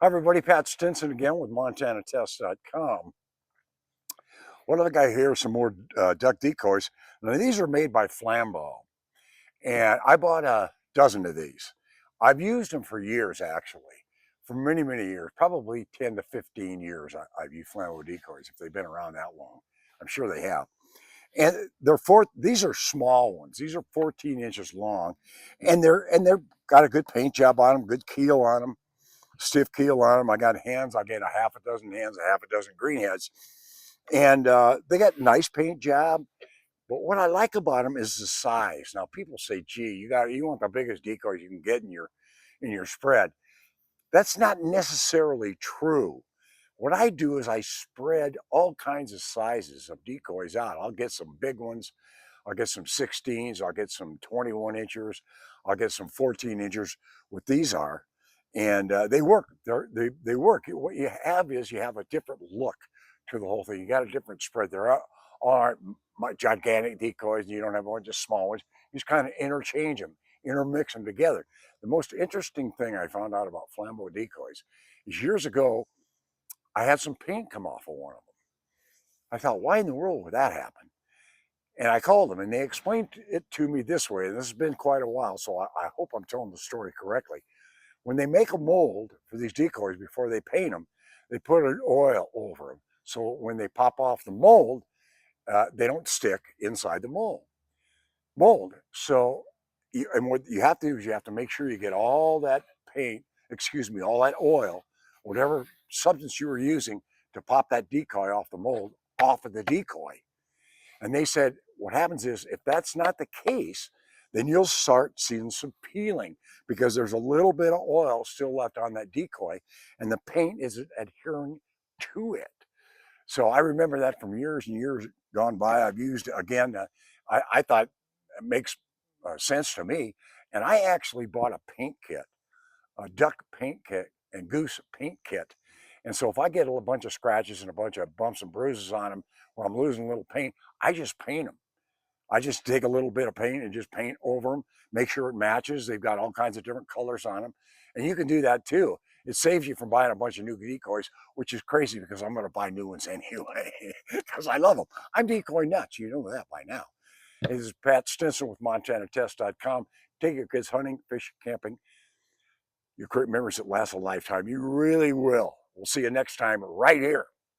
Hi everybody, Pat Stinson again with MontanaTest.com. One other guy here, some more duck decoys. Now these are made by Flambeau, and I bought a dozen of these. I've used them for years, actually, for many, many years, probably 10 to 15 years. I've used Flambeau decoys if they've been around that long. I'm sure they have. And these are small ones. These are 14 inches long, and they're got a good paint job on them, good keel on them. Stiff keel on them. I got hens. I get a half a dozen hens, a half a dozen greenheads, and they got nice paint job. But what I like about them is the size. Now people say, "Gee, you want the biggest decoys you can get in your spread." That's not necessarily true. What I do is I spread all kinds of sizes of decoys out. I'll get some big ones. I'll get some 16s. I'll get some 21 inchers. I'll get some 14 inchers. What these are, and they work. They work. What you have is you have a different look to the whole thing. You got a different spread. There aren't gigantic decoys, and you don't have a bunch of small ones. You just kind of interchange them, intermix them together. The most interesting thing I found out about Flambeau decoys is years ago, I had some paint come off of one of them. I thought, why in the world would that happen? And I called them and they explained it to me this way. And this has been quite a while, so I hope I'm telling the story correctly. When they make a mold for these decoys before they paint them, they put an oil over them. So when they pop off the mold, they don't stick inside the mold. So, and what you have to do is you have to make sure you get all that paint, excuse me, all that oil, whatever substance you were using to pop that decoy off the mold, off of the decoy. And they said, what happens is if that's not the case, then you'll start seeing some peeling because there's a little bit of oil still left on that decoy and the paint isn't adhering to it. So I remember that from years and years gone by. I've used, again, I thought it makes sense to me. And I actually bought a paint kit, a duck paint kit and goose paint kit. And so if I get a bunch of scratches and a bunch of bumps and bruises on them where I'm losing a little paint, I just paint them. I just take a little bit of paint and just paint over them, make sure it matches. They've got all kinds of different colors on them. And you can do that too. It saves you from buying a bunch of new decoys, which is crazy because I'm going to buy new ones anyway because I love them. I'm decoy nuts. You know that by now. This is Pat Stinson with MontanaTest.com. Take your kids hunting, fishing, camping. You create memories that last a lifetime. You really will. We'll see you next time right here